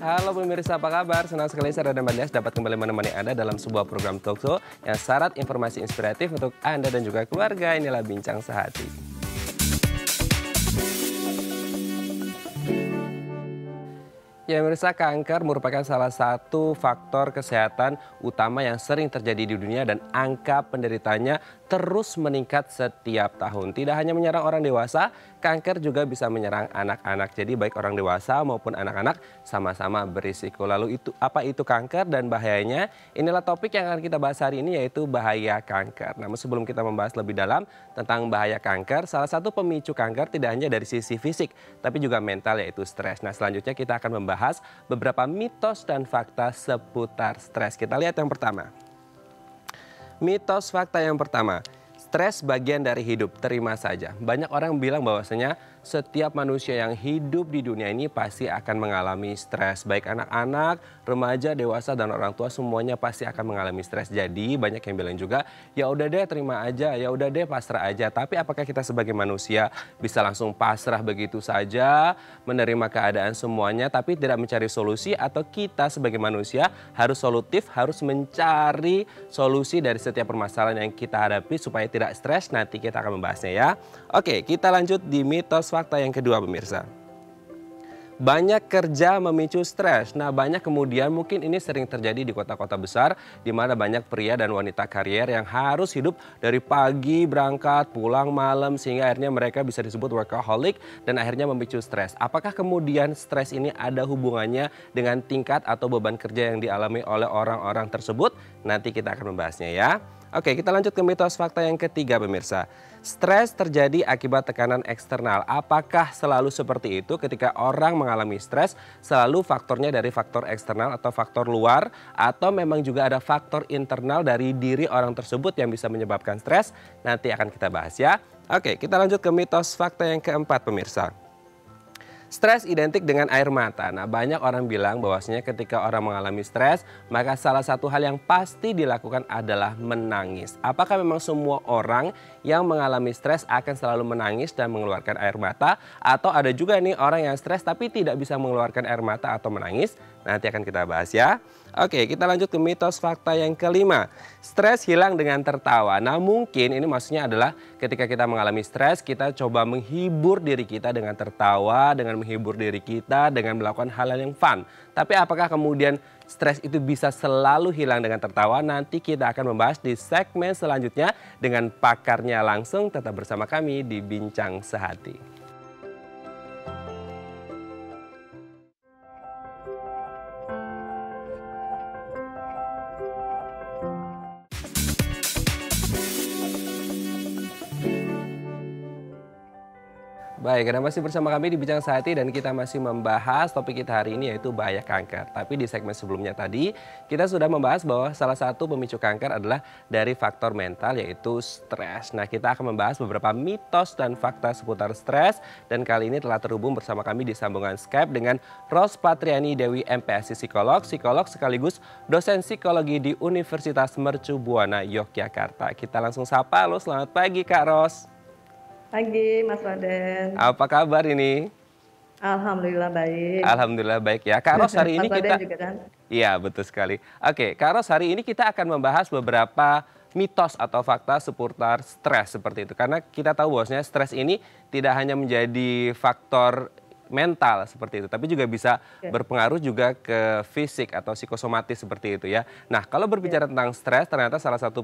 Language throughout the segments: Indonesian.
Halo pemirsa, apa kabar? Senang sekali saya Raden Banias dapat kembali menemani Anda dalam sebuah program talkshow yang syarat informasi inspiratif untuk Anda dan juga keluarga. Inilah Bincang Sehati. Ya, pemirsa, kanker merupakan salah satu faktor kesehatan utama yang sering terjadi di dunia dan angka penderitanya terus meningkat setiap tahun. Tidak hanya menyerang orang dewasa, kanker juga bisa menyerang anak-anak. Jadi baik orang dewasa maupun anak-anak sama-sama berisiko. Lalu apa itu kanker dan bahayanya? Inilah topik yang akan kita bahas hari ini, yaitu bahaya kanker. Namun sebelum kita membahas lebih dalam tentang bahaya kanker, salah satu pemicu kanker tidak hanya dari sisi fisik, tapi juga mental, yaitu stres. Nah, selanjutnya kita akan membahas beberapa mitos dan fakta seputar stres. Kita lihat yang pertama. Mitos fakta yang pertama, stres bagian dari hidup, terima saja. Banyak orang bilang bahwasanya setiap manusia yang hidup di dunia ini pasti akan mengalami stres. Baik anak-anak, remaja, dewasa, dan orang tua semuanya pasti akan mengalami stres. Jadi banyak yang bilang juga, ya udah deh terima aja, ya udah deh pasrah aja. Tapi apakah kita sebagai manusia bisa langsung pasrah begitu saja, menerima keadaan semuanya tapi tidak mencari solusi? Atau kita sebagai manusia harus solutif, harus mencari solusi dari setiap permasalahan yang kita hadapi supaya tidak stres? Nanti kita akan membahasnya ya. Oke, kita lanjut di mitos fakta yang kedua pemirsa. Banyak kerja memicu stres. Nah, banyak kemudian mungkin ini sering terjadi di kota-kota besar di mana banyak pria dan wanita karier yang harus hidup dari pagi berangkat, pulang malam sehingga akhirnya mereka bisa disebut workaholic dan akhirnya memicu stres. Apakah kemudian stres ini ada hubungannya dengan tingkat atau beban kerja yang dialami oleh orang-orang tersebut? Nanti kita akan membahasnya ya. Oke, kita lanjut ke mitos fakta yang ketiga pemirsa. Stres terjadi akibat tekanan eksternal. Apakah selalu seperti itu ketika orang mengalami stres? Selalu faktornya dari faktor eksternal atau faktor luar? Atau memang juga ada faktor internal dari diri orang tersebut yang bisa menyebabkan stres? Nanti akan kita bahas ya. Oke, kita lanjut ke mitos fakta yang keempat pemirsa. Stres identik dengan air mata. Nah, banyak orang bilang bahwasanya ketika orang mengalami stres, maka salah satu hal yang pasti dilakukan adalah menangis. Apakah memang semua orang yang mengalami stres akan selalu menangis dan mengeluarkan air mata? Atau ada juga nih orang yang stres tapi tidak bisa mengeluarkan air mata atau menangis? Nanti akan kita bahas ya. Oke, kita lanjut ke mitos fakta yang kelima. Stres hilang dengan tertawa. Nah, mungkin ini maksudnya adalah ketika kita mengalami stres, kita coba menghibur diri kita dengan tertawa, dengan menghibur diri kita, dengan melakukan hal-hal yang fun. Tapi apakah kemudian stres itu bisa selalu hilang dengan tertawa? Nanti kita akan membahas di segmen selanjutnya dengan pakarnya langsung. Tetap bersama kami di Bincang Sehati. Baik, Anda masih bersama kami di Bincang Sehati dan kita masih membahas topik kita hari ini, yaitu bahaya kanker. Tapi di segmen sebelumnya tadi kita sudah membahas bahwa salah satu pemicu kanker adalah dari faktor mental, yaitu stres. Nah, kita akan membahas beberapa mitos dan fakta seputar stres dan kali ini telah terhubung bersama kami di sambungan Skype dengan Ros Patriani Dewi MPSI psikolog sekaligus dosen psikologi di Universitas Mercu Buana Yogyakarta. Kita langsung sapa. Halo, selamat pagi Kak Ros. Pagi Mas Raden. Apa kabar ini? Alhamdulillah baik. Alhamdulillah baik ya. Kak Ros, hari ini Mas kita... Raden juga kan? Iya, betul sekali. Oke, Kak Ros, hari ini kita akan membahas beberapa mitos atau fakta seputar stres seperti itu. Karena kita tahu bahwasanya stres ini tidak hanya menjadi faktor mental seperti itu, tapi juga bisa berpengaruh juga ke fisik atau psikosomatis seperti itu ya. Nah, kalau berbicara tentang stres, ternyata salah satu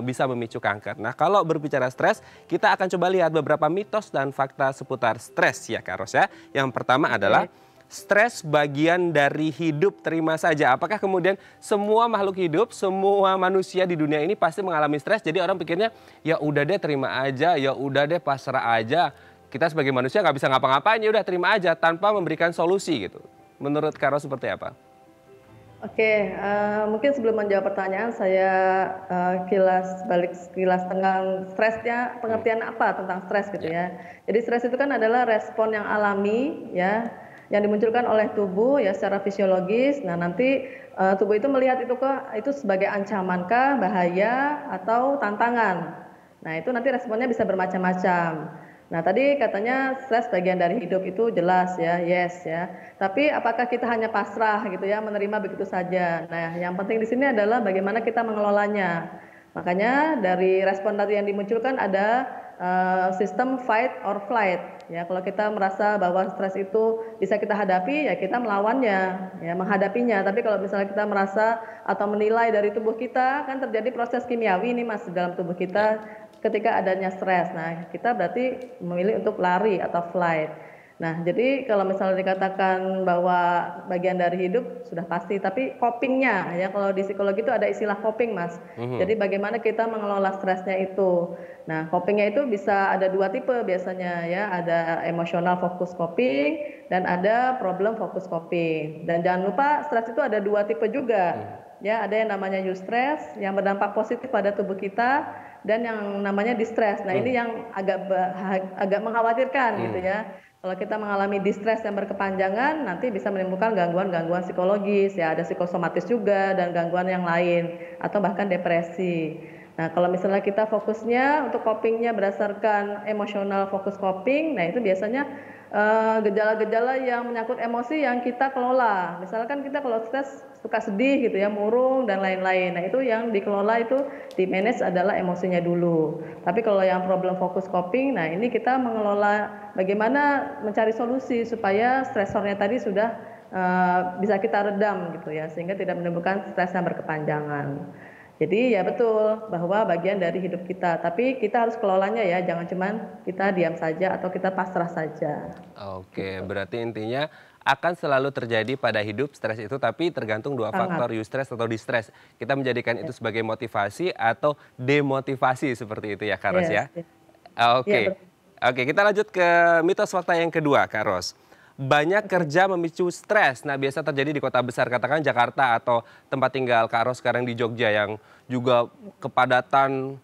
bisa memicu kanker. Nah, kalau berbicara stres, kita akan coba lihat beberapa mitos dan fakta seputar stres ya Kak Ros ya. Yang pertama adalah stres bagian dari hidup, terima saja. Apakah kemudian semua makhluk hidup, semua manusia di dunia ini pasti mengalami stres? Jadi orang pikirnya ya udah deh terima aja, ya udah deh pasrah aja. Kita sebagai manusia nggak bisa ngapa-ngapain, ya udah terima aja tanpa memberikan solusi gitu. Menurut Kak Ros seperti apa? Oke, mungkin sebelum menjawab pertanyaan saya kilas tentang stresnya, pengertian apa tentang stres gitu ya. Jadi stres itu kan adalah respon yang alami ya, yang dimunculkan oleh tubuh ya secara fisiologis. Nah, nanti tubuh itu melihat itu sebagai ansamankah, bahaya atau tantangan. Nah, itu nanti responnya bisa bermacam-macam. Nah, tadi katanya stres bagian dari hidup itu jelas ya, yes ya. Tapi apakah kita hanya pasrah gitu ya, menerima begitu saja? Nah, yang penting di sini adalah bagaimana kita mengelolanya. Makanya dari respon tadi yang dimunculkan ada sistem fight or flight. Ya, kalau kita merasa bahwa stres itu bisa kita hadapi, ya kita melawannya, ya menghadapinya. Tapi kalau misalnya kita merasa atau menilai dari tubuh kita, kan terjadi proses kimiawi nih Mas di dalam tubuh Ya. kita ketika adanya stres. Nah, kita berarti memilih untuk lari atau flight. Nah, jadi kalau misalnya dikatakan bahwa bagian dari hidup sudah pasti, tapi copingnya ya kalau di psikologi itu ada istilah coping, Mas. Mhm. Jadi bagaimana kita mengelola stresnya itu. Nah, copingnya itu bisa ada dua tipe biasanya ya, ada emosional fokus coping dan ada problem fokus coping. Dan jangan lupa stres itu ada dua tipe juga. Mhm. Ya, ada yang namanya eustress yang berdampak positif pada tubuh kita dan yang namanya distress. Nah, ini Mhm. yang agak mengkhawatirkan gitu Mhm. ya. Kalau kita mengalami distress yang berkepanjangan, nanti bisa menimbulkan gangguan-gangguan psikologis, ya ada psikosomatis juga dan gangguan yang lain, atau bahkan depresi. Nah, kalau misalnya kita fokusnya untuk copingnya berdasarkan emosional fokus coping, nah itu biasanya gejala-gejala yang menyangkut emosi yang kita kelola. Misalkan kita kalau stres suka sedih gitu ya, murung dan lain-lain. Nah, itu yang dikelola itu di-manage adalah emosinya dulu. Tapi kalau yang problem fokus coping, nah ini kita mengelola bagaimana mencari solusi supaya stresornya tadi sudah bisa kita redam gitu ya, sehingga tidak menimbulkan stres yang berkepanjangan. Jadi ya betul bahwa bagian dari hidup kita, tapi kita harus kelolanya ya, jangan cuman kita diam saja atau kita pasrah saja. Oke, Gitu. berarti intinya akan selalu terjadi pada hidup stres itu, tapi tergantung dua Sangat. faktor, eustress atau distress. Kita menjadikan Ya. itu sebagai motivasi atau demotivasi seperti itu ya, Kak Ros Yes, ya? yes. Iya Oke. betul. Oke, kita lanjut ke mitos fakta yang kedua, Kak Ros. Banyak Oke. kerja memicu stres. Nah, biasa terjadi di kota besar, katakan Jakarta atau tempat tinggal Kak Ros sekarang di Jogja yang juga kepadatan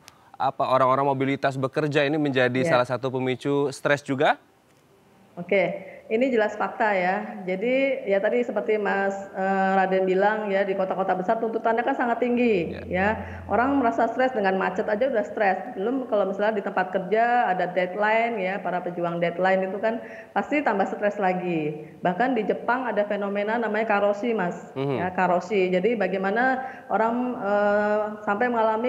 orang-orang mobilitas bekerja ini menjadi Iya. salah satu pemicu stres juga? Oke, ini jelas fakta ya. Jadi ya tadi seperti Mas Raden bilang ya di kota-kota besar tuntutannya kan sangat tinggi Ya. ya. Orang merasa stres dengan macet aja udah stres. Belum kalau misalnya di tempat kerja ada deadline ya, para pejuang deadline itu kan pasti tambah stres lagi. Bahkan di Jepang ada fenomena namanya karoshi, Mas. Mhm. Ya, karoshi. Jadi bagaimana orang sampai mengalami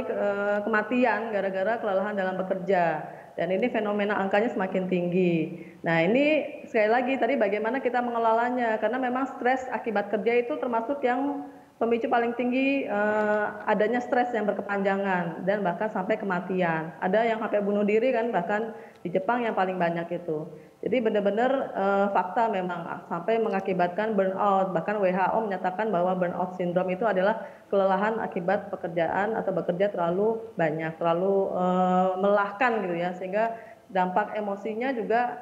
kematian gara-gara kelelahan dalam bekerja. Dan ini fenomena angkanya semakin tinggi. Nah, ini sekali lagi tadi bagaimana kita mengelolanya, karena memang stres akibat kerja itu termasuk yang pemicu paling tinggi adanya stres yang berkepanjangan dan bahkan sampai kematian. Ada yang sampai bunuh diri kan, bahkan di Jepang yang paling banyak itu. Jadi benar-benar fakta memang sampai mengakibatkan burnout. Bahkan WHO menyatakan bahwa burnout syndrome itu adalah kelelahan akibat pekerjaan atau bekerja terlalu banyak, terlalu melelahkan gitu ya, sehingga dampak emosinya juga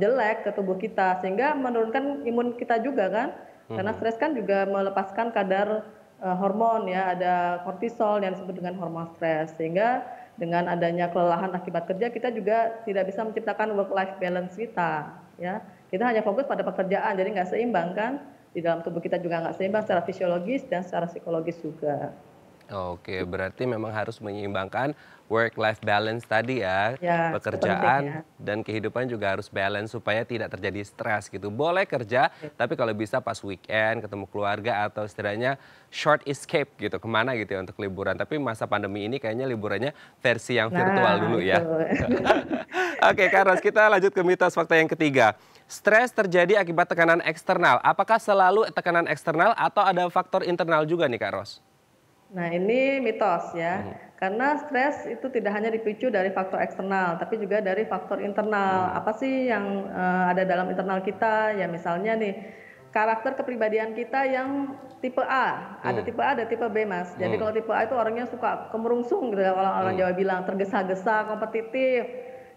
jelek ke tubuh kita, sehingga menurunkan imun kita juga kan, karena Mhm. stres kan juga melepaskan kadar hormon ya, ada kortisol yang disebut dengan hormon stres, sehingga dengan adanya kelelahan akibat kerja kita juga tidak bisa menciptakan work life balance kita ya, kita hanya fokus pada pekerjaan, jadi nggak seimbang kan, di dalam tubuh kita juga nggak seimbang secara fisiologis dan secara psikologis juga. Oke, berarti memang harus menyeimbangkan work life balance tadi ya. Ya, itu penting ya. Pekerjaan dan kehidupan juga harus balance supaya tidak terjadi stres gitu. Boleh kerja, tapi kalau bisa pas weekend ketemu keluarga atau setidaknya short escape gitu, kemana gitu ya untuk liburan. Tapi masa pandemi ini kayaknya liburannya versi yang virtual Nah, dulu itu. ya. Oke, Kak Ros, kita lanjut ke mitos fakta yang ketiga. Stres terjadi akibat tekanan eksternal. Apakah selalu tekanan eksternal atau ada faktor internal juga nih, Kak Ros? Nah, ini mitos ya. Mhm. Karena stres itu tidak hanya dipicu dari faktor eksternal, tapi juga dari faktor internal. Mhm. Apa sih yang ada dalam internal kita? Ya misalnya nih, karakter kepribadian kita yang tipe A. Ada Mhm. tipe A, ada tipe B, Mas. Jadi Mhm. kalau tipe A itu orangnya suka kemerungsung gitu ya, kalau orang Mhm. Jawa bilang, tergesa-gesa, kompetitif.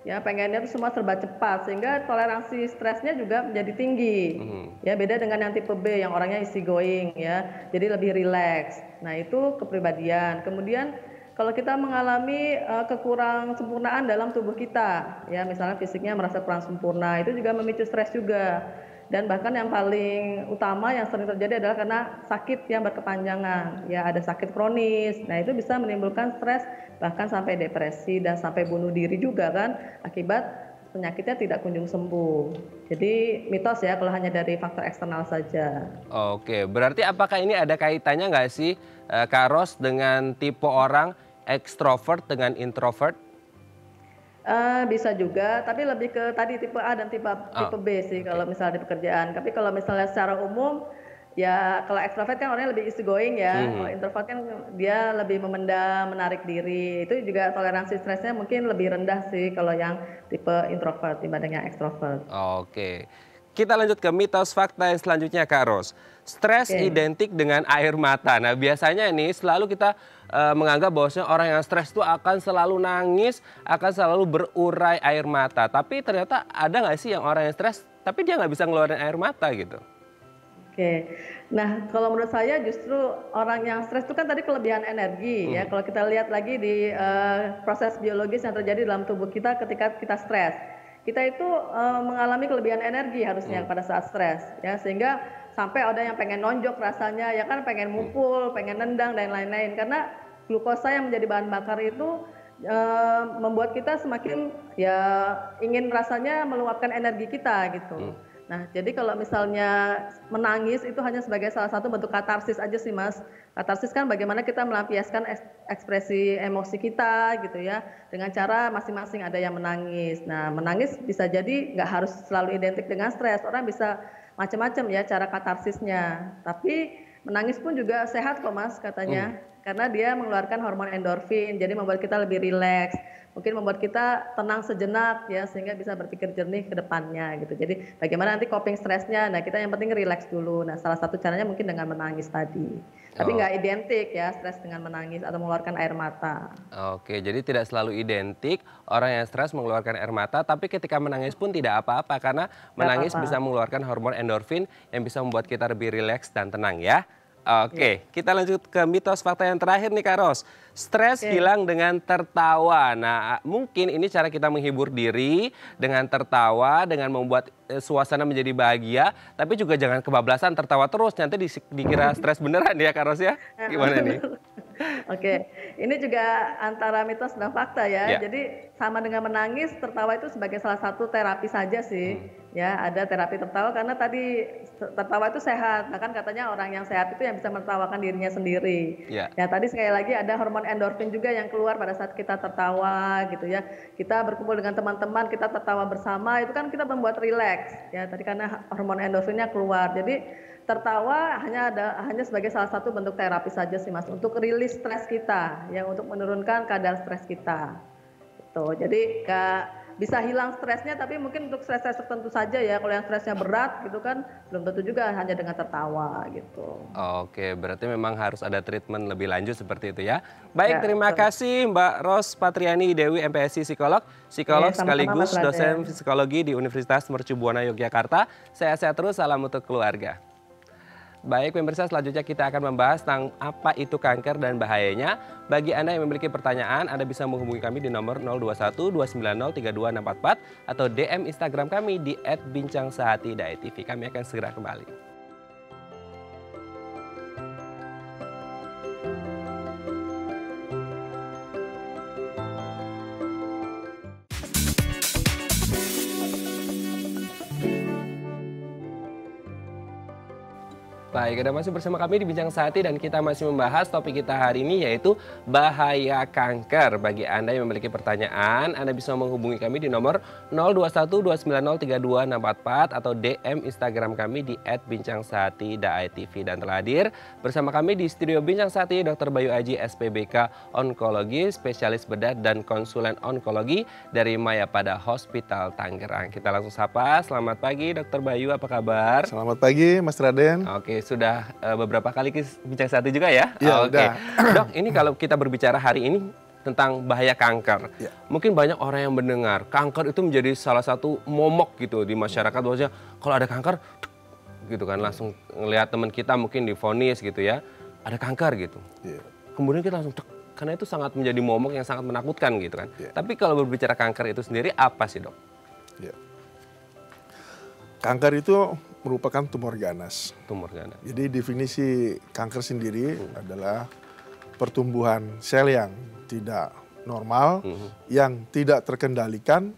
Ya, pengennya tuh semua serba cepat sehingga toleransi stresnya juga menjadi tinggi. Mhm. Ya, beda dengan yang tipe B yang orangnya easy going ya. Jadi lebih rileks. Nah, itu kepribadian. Kemudian kalau kita mengalami kekurang sempurnaan dalam tubuh kita, ya misalnya fisiknya merasa kurang sempurna, itu juga memicu stres juga. Dan bahkan yang paling utama yang sering terjadi adalah karena sakit yang berkepanjangan. Ya, ada sakit kronis. Nah, itu bisa menimbulkan stres bahkan sampai depresi dan sampai bunuh diri juga kan akibat penyakitnya tidak kunjung sembuh. Jadi mitos ya kalau hanya dari faktor eksternal saja. Oke, berarti apakah ini ada kaitannya nggak sih Kak Ros dengan tipe orang ekstrovert dengan introvert? Bisa juga, tapi lebih ke tadi tipe A dan tipe Oh, tipe B sih oke. kalau misalnya di pekerjaan. Tapi kalau misalnya secara umum, ya kalau ekstrovert kan orangnya lebih easy going ya, kalau Mhm. introvert kan dia lebih memendam, menarik diri. Itu juga toleransi stresnya mungkin lebih rendah sih kalau yang tipe introvert dibanding yang ekstrovert. Oke. Kita lanjut ke mitos fakta yang selanjutnya Kak Ros. Stres Oke. identik dengan air mata. Nah biasanya ini selalu kita menganggap bahwasanya orang yang stres itu akan selalu nangis, akan selalu berurai air mata. Tapi ternyata ada nggak sih yang orang yang stres tapi dia nggak bisa ngeluarin air mata gitu? Oke. Nah, kalau menurut saya justru orang yang stres itu kan tadi kelebihan energi ya. Mhm. Kalau kita lihat lagi di proses biologis yang terjadi dalam tubuh kita ketika kita stres. Kita itu mengalami kelebihan energi harusnya Mhm. pada saat stres ya, sehingga sampai ada yang pengen nonjok rasanya ya kan, pengen Mhm. mukul, pengen nendang dan lain-lain. Karena glukosa yang menjadi bahan bakar itu membuat kita semakin ya ingin rasanya meluapkan energi kita gitu. Mhm. Nah, jadi kalau misalnya menangis itu hanya sebagai salah satu bentuk katarsis aja sih, Mas. Katarsis kan bagaimana kita melampiaskan ekspresi emosi kita gitu ya, dengan cara masing-masing ada yang menangis. Nah, menangis bisa jadi nggak harus selalu identik dengan stres, orang bisa macam-macam ya cara katarsisnya. Tapi menangis pun juga sehat kok, Mas, Mhm. katanya. Karena dia mengeluarkan hormon endorfin, jadi membuat kita lebih rileks. Mungkin membuat kita tenang sejenak ya, sehingga bisa berpikir jernih ke depannya gitu. Jadi bagaimana nanti coping stresnya, nah kita yang penting rileks dulu. Nah salah satu caranya mungkin dengan menangis tadi. Tapi Oh. nggak identik ya stres dengan menangis atau mengeluarkan air mata. Oke, jadi tidak selalu identik orang yang stres mengeluarkan air mata, tapi ketika menangis pun tidak apa-apa karena Nggak menangis apa-apa. bisa mengeluarkan hormon endorfin yang bisa membuat kita lebih rileks dan tenang ya. Ya. Oke, kita lanjut ke mitos fakta yang terakhir nih Kak Ros. Stres Oke. hilang dengan tertawa. Nah, mungkin ini cara kita menghibur diri dengan tertawa, dengan membuat suasana menjadi bahagia, tapi juga jangan kebablasan tertawa terus, nanti dikira stres beneran ya Kak Ros ya. Gimana nih? Oke, ini juga antara mitos dan fakta ya. Ya. Jadi sama dengan menangis, tertawa itu sebagai salah satu terapi saja sih. Hmm. Ya, ada terapi tertawa karena tadi tertawa itu sehat. Bahkan katanya orang yang sehat itu yang bisa menertawakan dirinya sendiri. Ya. Ya, tadi sekali lagi ada hormon endorfin juga yang keluar pada saat kita tertawa gitu ya. Kita berkumpul dengan teman-teman, kita tertawa bersama, itu kan kita membuat rileks. Ya, tadi karena hormon endorfinnya keluar. Jadi tertawa hanya sebagai salah satu bentuk terapi saja sih Mas, untuk rilis stres kita, ya untuk menurunkan kadar stres kita. Gitu. Jadi bisa hilang stresnya, tapi mungkin untuk stres-stres tertentu saja ya. Kalau yang stresnya berat gitu kan, belum tentu juga hanya dengan tertawa gitu. Oke, berarti memang harus ada treatment lebih lanjut seperti itu ya. Baik, Ya, terima betul. kasih Mbak Ros Patriani Dewi MPSI Psikolog, Oke, psikolog sama-sama Mas sekaligus dosen Raden. psikologi di Universitas Mercubuana Yogyakarta. Sehat-sehat terus, salam untuk keluarga. Baik pemirsa, selanjutnya kita akan membahas tentang apa itu kanker dan bahayanya. Bagi Anda yang memiliki pertanyaan, Anda bisa menghubungi kami di nomor 021 290 32644 atau DM Instagram kami di @bincangsehati.tv. Kami akan segera kembali. Baik, Anda masih bersama kami di Bincang Sehati dan kita masih membahas topik kita hari ini yaitu bahaya kanker. Bagi Anda yang memiliki pertanyaan, Anda bisa menghubungi kami di nomor 021 290 32644 atau DM Instagram kami di @bincangsehati.tv. Dan telah hadir bersama kami di studio Bincang Sehati Dr. Bayu Aji SPBK Onkologi, spesialis bedah dan konsulen onkologi dari Mayapada Hospital Tangerang. Kita langsung sapa, selamat pagi Dr. Bayu, apa kabar? Selamat pagi Mas Raden. Oke, sudah beberapa kali Bincang Sehati juga ya? Iya, Oke. udah. Dok, ini kalau kita berbicara hari ini tentang bahaya kanker. Ya. Mungkin banyak orang yang mendengar kanker itu menjadi salah satu momok gitu di masyarakat. Bahwasanya kalau ada kanker gitu kan langsung ngelihat teman kita mungkin divonis gitu ya, ada kanker gitu. Ya. Kemudian kita langsung karena itu sangat menjadi momok yang sangat menakutkan gitu kan. Ya. Tapi kalau berbicara kanker itu sendiri apa sih, Dok? Ya. Kanker itu merupakan tumor ganas. Tumor ganas. Jadi definisi kanker sendiri adalah pertumbuhan sel yang tidak normal, yang tidak terkendalikan,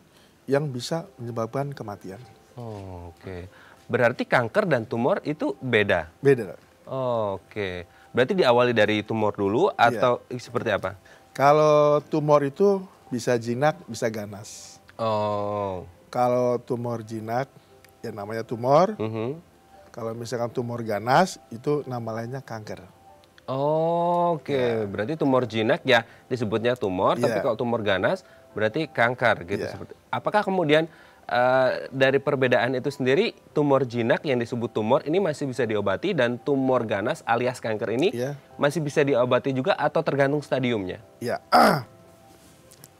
yang bisa menyebabkan kematian. Oke. Berarti kanker dan tumor itu beda? Beda. Oke. Berarti diawali dari tumor dulu atau seperti apa? Kalau tumor itu bisa jinak, bisa ganas. Oh. Kalau tumor jinak, ya namanya tumor. Mhm. Kalau misalkan tumor ganas, itu nama lainnya kanker. Oke. Berarti tumor jinak ya disebutnya tumor, tapi kalau tumor ganas berarti kanker gitu. Apakah kemudian dari perbedaan itu sendiri, tumor jinak yang disebut tumor ini masih bisa diobati dan tumor ganas alias kanker ini masih bisa diobati juga atau tergantung stadiumnya? Ya.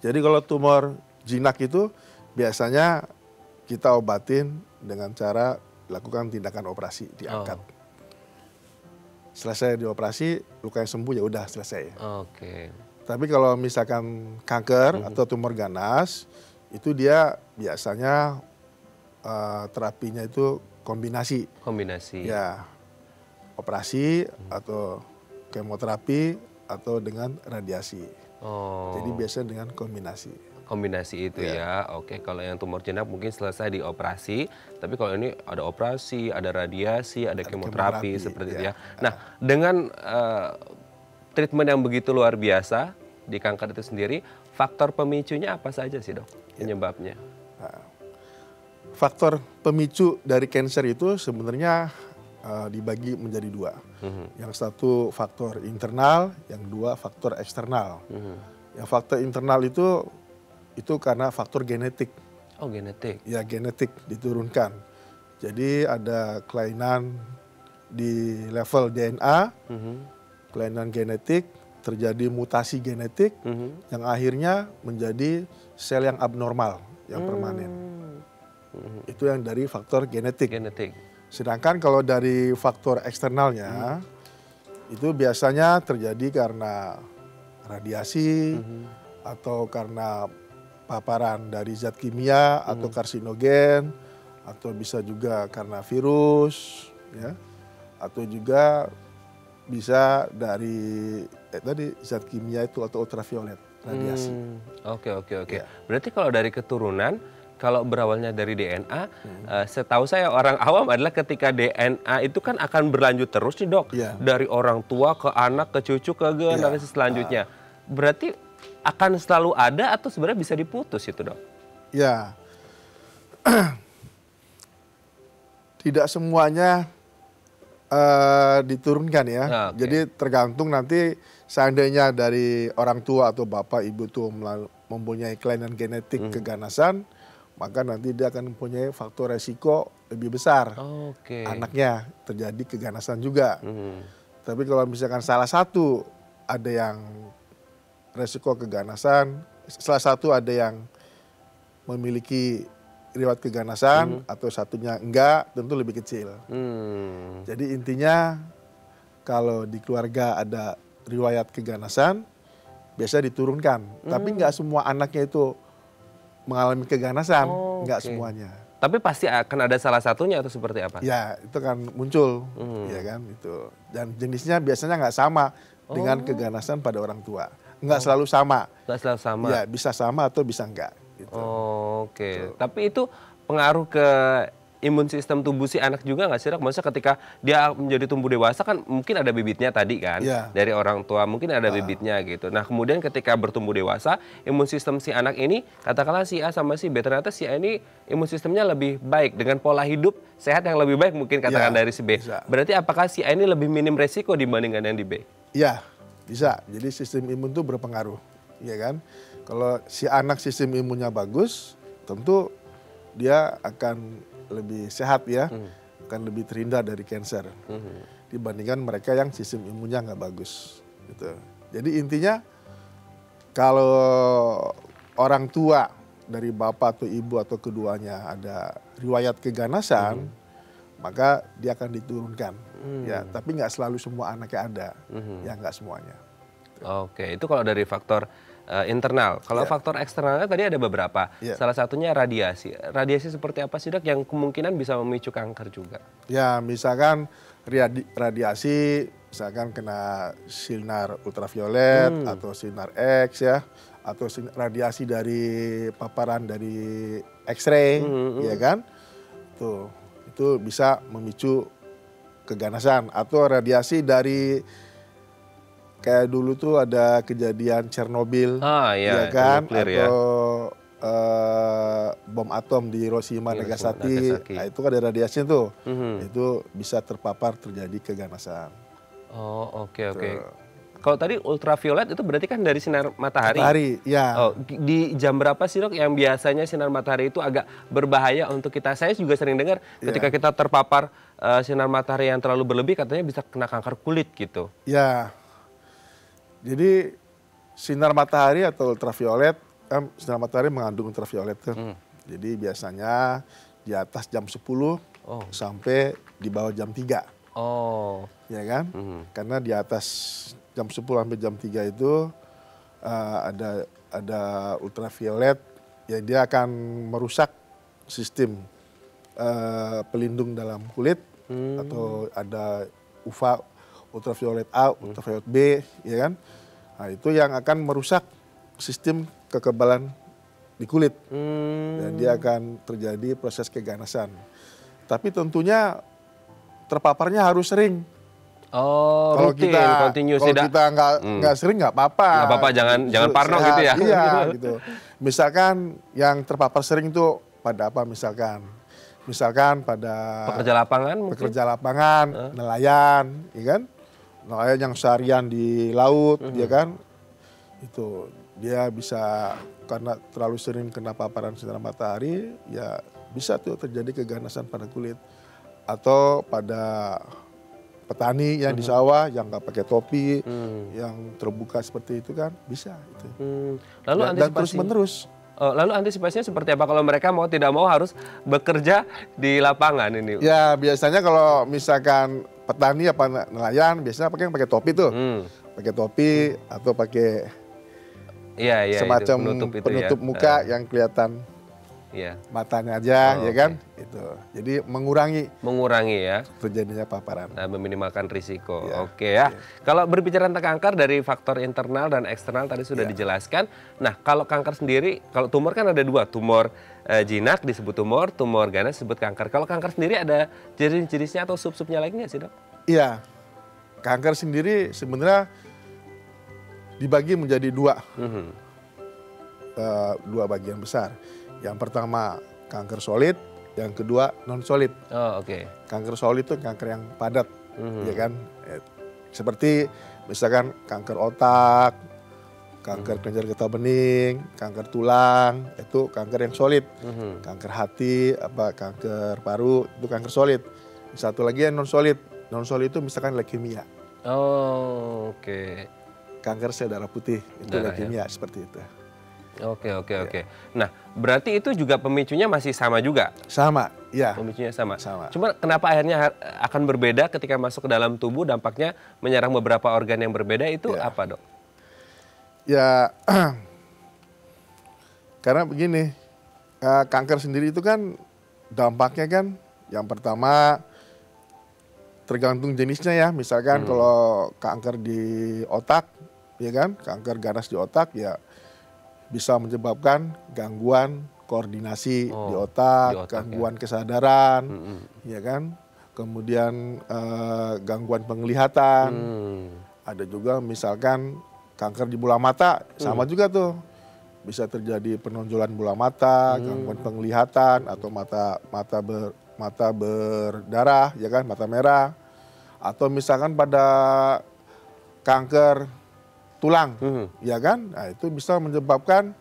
Jadi kalau tumor jinak itu biasanya kita obatin dengan cara lakukan tindakan operasi, diangkat. Selesai dioperasi, lukanya sembuh ya udah selesai. Oke. Tapi kalau misalkan kanker atau tumor ganas, itu dia biasanya terapinya itu kombinasi. Kombinasi. Ya, operasi atau kemoterapi atau dengan radiasi. Jadi biasanya dengan kombinasi. Kombinasi itu ya. Oke, kalau yang tumor jinak mungkin selesai dioperasi, tapi kalau ini ada operasi, ada radiasi, ada kemoterapi seperti itu ya. Nah, dengan treatment yang begitu luar biasa di kanker itu sendiri, faktor pemicunya apa saja sih dok? Penyebabnya? Faktor pemicu dari kanker itu sebenarnya dibagi menjadi dua. Yang satu faktor internal, yang dua faktor eksternal. Yang faktor internal itu karena faktor genetik. Oh, genetik. Ya, genetik diturunkan. Jadi ada kelainan di level DNA, kelainan genetik, terjadi mutasi genetik yang akhirnya menjadi sel yang abnormal, yang permanen. Itu yang dari faktor genetik. Sedangkan kalau dari faktor eksternalnya, itu biasanya terjadi karena radiasi atau karena paparan dari zat kimia atau karsinogen, atau bisa juga karena virus, ya, atau juga bisa dari tadi zat kimia itu atau ultraviolet, radiasi. Oke. Ya. Berarti kalau dari keturunan, kalau berawalnya dari DNA, setahu saya orang awam adalah ketika DNA itu kan akan berlanjut terus nih dok, dari orang tua ke anak ke cucu ke generasi selanjutnya. Berarti akan selalu ada atau sebenarnya bisa diputus itu dok? Ya, tidak semuanya diturunkan ya. Jadi tergantung nanti seandainya dari orang tua atau bapak ibu tuh mempunyai kelainan genetik keganasan, maka nanti dia akan mempunyai faktor resiko lebih besar. Anaknya terjadi keganasan juga. Tapi kalau misalkan salah satu ada yang resiko keganasan, salah satu ada yang memiliki riwayat keganasan atau satunya enggak, tentu lebih kecil. Jadi intinya kalau di keluarga ada riwayat keganasan, biasa diturunkan. Tapi enggak semua anaknya itu mengalami keganasan, enggak semuanya. Tapi pasti akan ada salah satunya atau seperti apa? Ya, itu kan muncul, ya kan itu. Dan jenisnya biasanya nggak sama dengan keganasan pada orang tua. Nggak selalu sama. Nggak selalu sama. Ya, bisa sama atau bisa enggak. Gitu. Tapi itu pengaruh ke imun sistem tubuh si anak juga nggak sih dok? Maksudnya ketika dia menjadi tumbuh dewasa kan mungkin ada bibitnya tadi kan dari orang tua, mungkin ada bibitnya gitu. Nah kemudian ketika bertumbuh dewasa, imun sistem si anak ini, katakanlah si A sama si B, ternyata si A ini imun sistemnya lebih baik dengan pola hidup sehat yang lebih baik mungkin katakan dari si B. Berarti apakah si A ini lebih minim resiko dibandingkan yang di B? Iya, bisa. Jadi sistem imun itu berpengaruh, ya kan? Kalau si anak sistem imunnya bagus, tentu dia akan lebih sehat ya, akan lebih terhindar dari kanker dibandingkan mereka yang sistem imunnya nggak bagus. Gitu. Jadi intinya kalau orang tua dari bapak atau ibu atau keduanya ada riwayat keganasan, maka dia akan diturunkan. Ya, tapi nggak selalu semua anaknya ada, ya nggak semuanya. Oke, itu kalau dari faktor internal. Kalau faktor eksternalnya tadi ada beberapa. Salah satunya radiasi. Radiasi seperti apa sih dok yang kemungkinan bisa memicu kanker juga? Ya, misalkan radiasi, misalkan kena sinar ultraviolet atau sinar X ya, atau radiasi dari paparan dari X-ray, ya kan? Tuh, itu bisa memicu keganasan atau radiasi dari kayak dulu tuh ada kejadian Chernobyl, Iya, ya kan? nuklir ya. Atau bom atom di Hiroshima, Nagasaki. Nah, itu kan ada radiasinya tuh. Itu bisa terpapar terjadi keganasan. Oh, oke. Kalau tadi ultraviolet itu berarti kan dari sinar matahari? Matahari, ya. Oh, di jam berapa sih, Dok, yang biasanya sinar matahari itu agak berbahaya untuk kita? Saya juga sering dengar ketika kita terpapar sinar matahari yang terlalu berlebih katanya bisa kena kanker kulit gitu. Ya, jadi sinar matahari atau ultraviolet, kan sinar matahari mengandung ultraviolet tuh. Jadi biasanya di atas jam 10 sampai di bawah jam 3. Oh. Ya kan? Karena di atas jam 10 sampai jam 3 itu ada ultraviolet yang dia akan merusak sistem pelindung dalam kulit atau ada UVA, ultraviolet A, ultraviolet B, ya kan? Nah, itu yang akan merusak sistem kekebalan di kulit dan dia akan terjadi proses keganasan. Tapi tentunya terpaparnya harus sering. Oh, Kalau rutin, kita continuous, kalau tidak kita nggak sering nggak apa-apa. nggak apa-apa, jangan parno Sehat, gitu ya. Iya, gitu. Misalkan yang terpapar sering itu pada apa? Misalkan pada pekerja lapangan mungkin? Pekerja lapangan, nelayan, ya kan? Nelayan yang seharian di laut, ya kan? Itu dia bisa karena terlalu sering kena paparan sinar matahari, ya bisa tuh terjadi keganasan pada kulit. Atau pada petani yang di sawah yang nggak pakai topi, yang terbuka seperti itu kan bisa itu. Lalu Dan terus-menerus. Lalu antisipasinya seperti apa kalau mereka mau tidak mau harus bekerja di lapangan ini? Ya biasanya kalau misalkan petani apa nelayan biasanya pakai topi tuh, pakai topi atau pakai semacam penutup muka yang kelihatan. Matanya aja, ya kan? Itu. Jadi mengurangi ya terjadinya paparan. Nah, meminimalkan risiko. Oke ya. Kalau berbicara tentang kanker dari faktor internal dan eksternal tadi sudah dijelaskan. Nah, kalau kanker sendiri, kalau tumor kan ada dua, tumor jinak disebut tumor ganas disebut kanker. Kalau kanker sendiri ada jenis-jenisnya atau sub-subnya lagi nggak sih, Dok? Iya, kanker sendiri sebenarnya dibagi menjadi dua bagian besar. Yang pertama kanker solid, yang kedua non solid. Kanker solid itu kanker yang padat, ya kan? Seperti misalkan kanker otak, kanker kelenjar getah bening, kanker tulang, itu kanker yang solid. Kanker hati, kanker paru, itu kanker solid. Satu lagi yang non solid. Non solid itu misalkan leukemia. Kanker sel darah putih, itu leukemia seperti itu. Oke. Nah, berarti itu juga pemicunya masih sama juga? Sama, iya. Pemicunya sama. Cuma kenapa akhirnya akan berbeda ketika masuk ke dalam tubuh, dampaknya menyerang beberapa organ yang berbeda itu apa, Dok? Ya, karena begini, kanker sendiri itu kan dampaknya kan yang pertama tergantung jenisnya ya. Misalkan kalau kanker di otak, ya kan, kanker ganas di otak ya bisa menyebabkan gangguan koordinasi di otak, gangguan kesadaran, ya kan, kemudian gangguan penglihatan. Ada juga misalkan kanker di bola mata, sama juga tuh, bisa terjadi penonjolan bola mata, gangguan penglihatan atau mata berdarah, ya kan, mata merah, atau misalkan pada kanker tulang, ya kan? Nah, itu bisa menyebabkan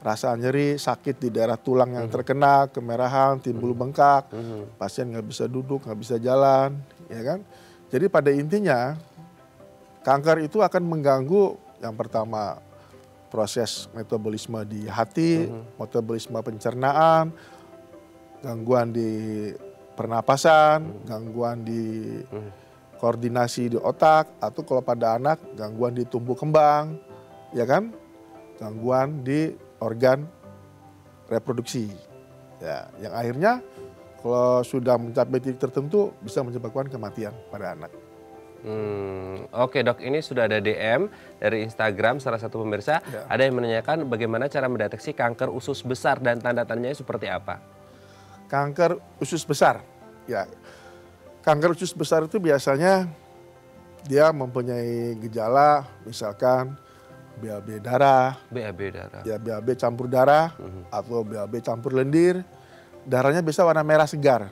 rasa nyeri, sakit di daerah tulang yang terkena, kemerahan, timbul bengkak, pasien nggak bisa duduk, nggak bisa jalan, ya kan? Jadi pada intinya kanker itu akan mengganggu yang pertama proses metabolisme di hati, metabolisme pencernaan, gangguan di pernapasan, gangguan di koordinasi di otak, atau kalau pada anak gangguan di tumbuh kembang, ya kan, gangguan di organ reproduksi, ya, yang akhirnya kalau sudah mencapai titik tertentu bisa menyebabkan kematian pada anak. Oke dok, ini sudah ada DM dari Instagram salah satu pemirsa. Ya. Ada yang menanyakan bagaimana cara mendeteksi kanker usus besar dan tanda-tandanya seperti apa? Kanker usus besar, ya. Kanker usus besar itu biasanya dia mempunyai gejala, misalkan BAB darah, BAB darah. ya BAB campur darah, atau BAB campur lendir. Darahnya bisa warna merah segar,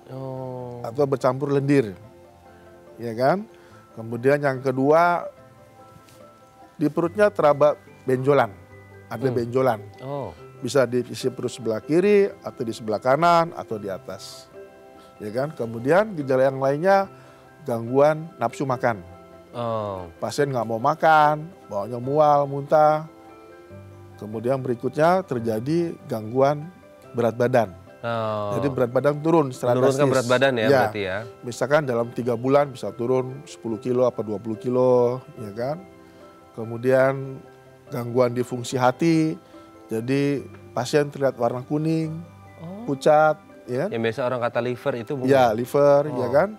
Oh. atau bercampur lendir, ya kan. Kemudian yang kedua, di perutnya teraba benjolan, ada benjolan. Oh. Bisa di sisi perut sebelah kiri, atau di sebelah kanan, atau di atas, ya kan. Kemudian gejala yang lainnya, gangguan nafsu makan. Oh. Pasien nggak mau makan, bawahnya mual, muntah. Kemudian berikutnya terjadi gangguan berat badan. Oh. Jadi berat badan turun secara Menurunkan drastis. berat badan ya, berarti ya. Misalkan dalam 3 bulan bisa turun 10 kilo apa 20 kilo, ya kan. Kemudian gangguan di fungsi hati, jadi pasien terlihat warna kuning, pucat, ya. Yang biasa orang kata liver itu bukan? Ya, liver, ya kan.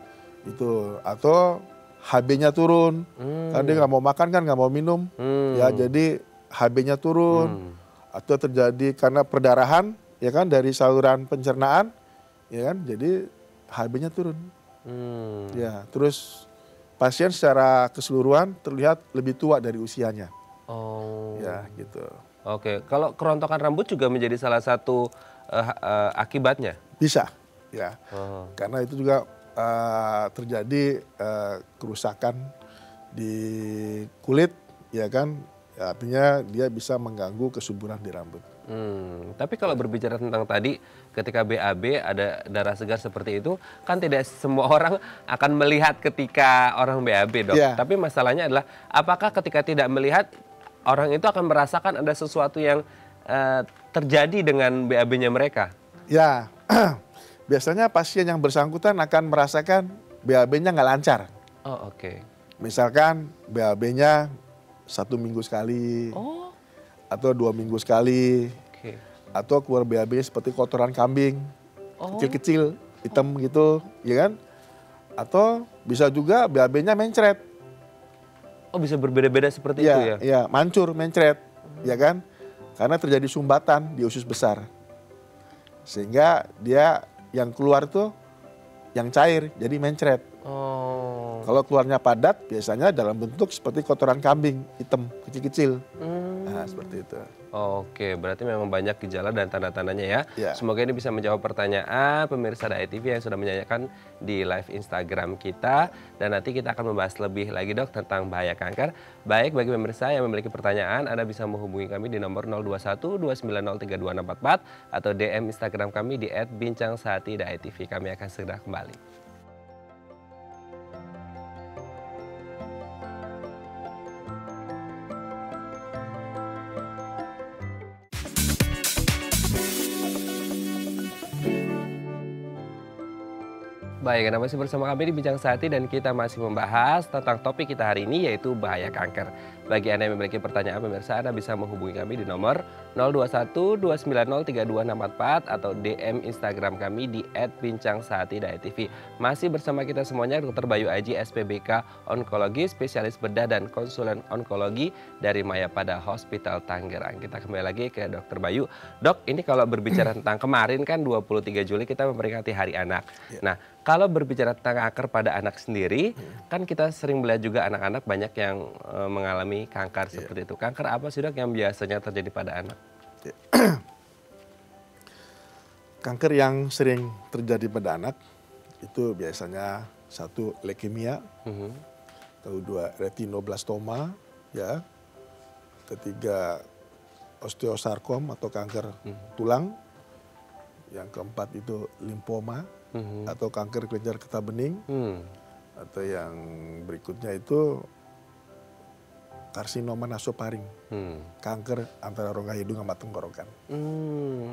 Itu, atau HB-nya turun, karena dia nggak mau makan kan, nggak mau minum, ya jadi HB-nya turun, atau terjadi karena perdarahan, ya kan, dari saluran pencernaan, ya kan, jadi HB-nya turun. Ya, terus pasien secara keseluruhan terlihat lebih tua dari usianya. Oh. Ya, gitu. Oke, kalau kerontokan rambut juga menjadi salah satu akibatnya? Bisa, ya. Oh. Karena itu juga terjadi kerusakan di kulit, ya kan. Ya, artinya dia bisa mengganggu kesuburan di rambut. Tapi kalau berbicara tentang tadi, ketika BAB ada darah segar seperti itu, kan tidak semua orang akan melihat ketika orang BAB, dok. Yeah. Tapi masalahnya adalah, apakah ketika tidak melihat, orang itu akan merasakan ada sesuatu yang terjadi dengan BAB-nya mereka? Ya, biasanya pasien yang bersangkutan akan merasakan BAB-nya nggak lancar. Oh, oke. Misalkan BAB-nya 1 minggu sekali, Oh, atau 2 minggu sekali, oke. atau keluar BAB-nya seperti kotoran kambing, Oh. kecil-kecil, hitam gitu, ya kan? Atau bisa juga BAB-nya mencret. Oh, bisa berbeda-beda seperti itu ya? Iya, mancur, mencret, ya kan? Karena terjadi sumbatan di usus besar. Sehingga dia yang keluar tuh yang cair, jadi mencret. Oh. Kalau keluarnya padat, biasanya dalam bentuk seperti kotoran kambing, hitam, kecil-kecil. Nah, seperti itu. Oke, berarti memang banyak gejala dan tanda-tandanya ya. Ya. Semoga ini bisa menjawab pertanyaan pemirsa Dai TV yang sudah menanyakan di live Instagram kita. Dan nanti kita akan membahas lebih lagi dok tentang bahaya kanker. Baik, bagi pemirsa yang memiliki pertanyaan, Anda bisa menghubungi kami di nomor 021 290 32644 atau DM Instagram kami di @bincangsati.tv. Kami akan segera kembali. Baik, Anda masih bersama kami di Bincang Sehati dan kita masih membahas tentang topik kita hari ini yaitu bahaya kanker. Bagi Anda yang memiliki pertanyaan pemirsa, Anda bisa menghubungi kami di nomor 021 290 32644 atau DM Instagram kami di @bincangsehati.tv. Masih bersama kita semuanya Dr. Bayu Aji, SPBK Onkologi, spesialis bedah dan konsulen onkologi dari Mayapada Hospital Tangerang. Kita kembali lagi ke Dr. Bayu. Dok, ini kalau berbicara tentang kemarin kan 23 Juli kita memperingati Hari Anak. Nah, kalau berbicara tentang kanker pada anak sendiri, kan kita sering melihat juga anak-anak banyak yang mengalami kanker seperti itu. Kanker apa sih dok yang biasanya terjadi pada anak? Kanker yang sering terjadi pada anak itu biasanya 1 leukemia, kedua retinoblastoma, ya, ketiga osteosarkom atau kanker tulang, yang keempat itu limfoma atau kanker kelenjar getah bening, atau yang berikutnya itu karsinoma nasofaring, kanker antara rongga hidung sama tenggorokan.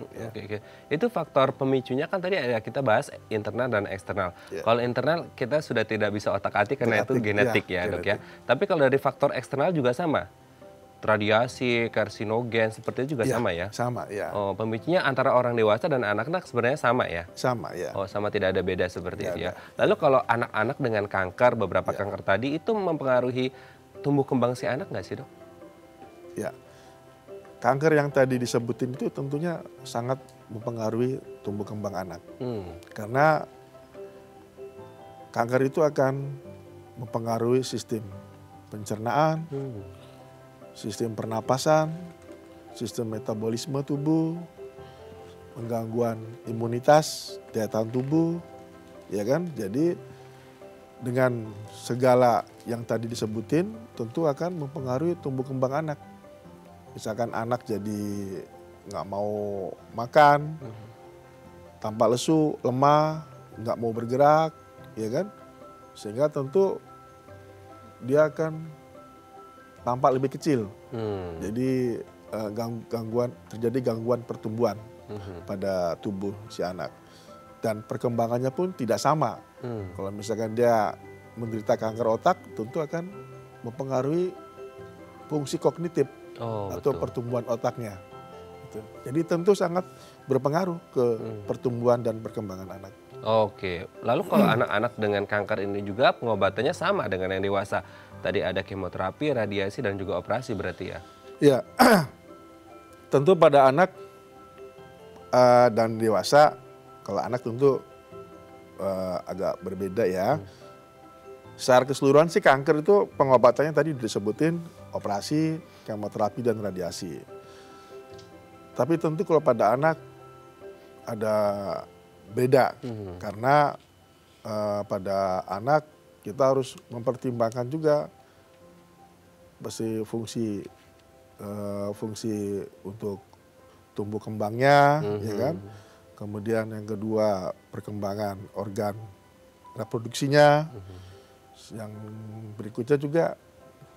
Oke. Itu faktor pemicunya kan tadi ada kita bahas internal dan eksternal. Kalau internal kita sudah tidak bisa otak-atik karena itu genetik ya dok ya. Tapi kalau dari faktor eksternal juga sama? radiasi, karsinogen, seperti itu juga Ya, sama ya? sama ya. Oh, pemicunya antara orang dewasa dan anak-anak sebenarnya sama ya? Sama ya. Oh, sama, tidak ada beda seperti Tidak itu ya. ada. Lalu kalau anak-anak dengan kanker, beberapa Ya. kanker tadi itu mempengaruhi tumbuh kembang si anak nggak sih, Dok? Ya. Kanker yang tadi disebutin itu tentunya sangat mempengaruhi tumbuh kembang anak. Karena kanker itu akan mempengaruhi sistem pencernaan, sistem pernapasan, sistem metabolisme tubuh, penggangguan imunitas, daya tahan tubuh, ya kan? Jadi dengan segala yang tadi disebutin tentu akan mempengaruhi tumbuh kembang anak. Misalkan anak jadi nggak mau makan, tampak lesu, lemah, nggak mau bergerak, ya kan? Sehingga tentu dia akan tampak lebih kecil. Jadi terjadi gangguan pertumbuhan pada tubuh si anak. Dan perkembangannya pun tidak sama. Kalau misalkan dia menderita kanker otak, tentu akan mempengaruhi fungsi kognitif atau betul. pertumbuhan otaknya. Gitu. Jadi tentu sangat berpengaruh ke pertumbuhan dan perkembangan anak. Oke, lalu kalau anak-anak dengan kanker ini juga pengobatannya sama dengan yang dewasa. Tadi ada kemoterapi, radiasi, dan juga operasi berarti ya? Ya, tentu pada anak dan dewasa, kalau anak tentu agak berbeda ya. Secara keseluruhan sih kanker itu pengobatannya tadi disebutin operasi, kemoterapi, dan radiasi. Tapi tentu kalau pada anak ada beda, karena pada anak kita harus mempertimbangkan juga fungsi untuk tumbuh kembangnya, ya kan. Kemudian yang kedua perkembangan organ reproduksinya. Yang berikutnya juga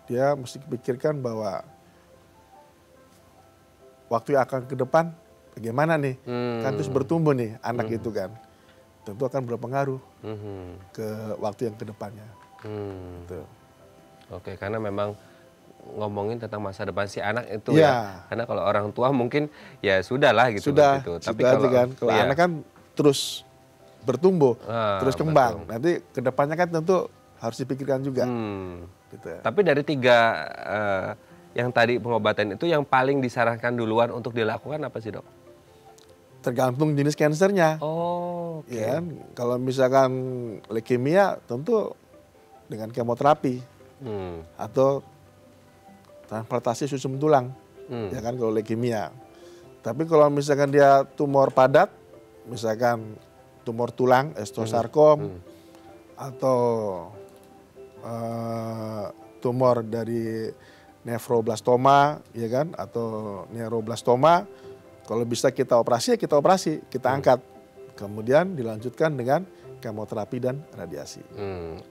dia mesti pikirkan bahwa waktu yang akan ke depan bagaimana nih, kan terus bertumbuh nih anak itu kan, tentu akan berpengaruh ke waktu yang ke depannya. Gitu. Oke, karena memang ngomongin tentang masa depan si anak itu ya. Karena kalau orang tua mungkin ya sudah lah gitu. Sudah, Tapi sudah kalau aja kan, kalau anak kan terus bertumbuh, terus kembang. Betul. Nanti ke depannya kan tentu harus dipikirkan juga. Gitu ya. Tapi dari 3 yang tadi pengobatan itu yang paling disarankan duluan untuk dilakukan apa sih, Dok? Tergantung jenis kansernya. Oh, oke. Ya kan? Kalau misalkan leukemia tentu dengan kemoterapi atau transplantasi sum tulang, ya kan kalau leukemia. Tapi kalau misalkan dia tumor padat, misalkan tumor tulang, osteosarkom, atau tumor dari nefroblastoma, ya kan, atau neuroblastoma, kalau bisa kita operasi, ya kita operasi, kita angkat, kemudian dilanjutkan dengan kemoterapi dan radiasi.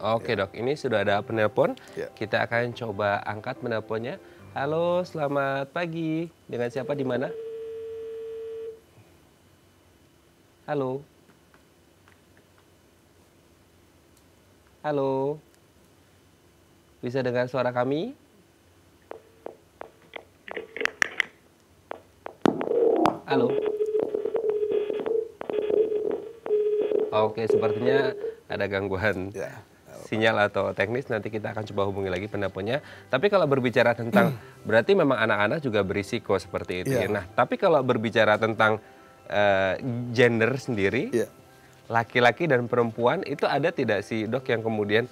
Oke, Dok, ini sudah ada penelpon. Ya. Kita akan coba angkat penelponnya. Halo, selamat pagi. Dengan siapa di mana? Halo. Halo. Bisa dengar suara kami? Halo. Oke, sepertinya ada gangguan sinyal atau teknis. Nanti kita akan coba hubungi lagi penelponnya. Tapi kalau berbicara tentang, berarti memang anak-anak juga berisiko seperti itu. Iya. Nah, tapi kalau berbicara tentang gender sendiri, laki-laki dan perempuan, itu ada tidak sih, Dok, yang kemudian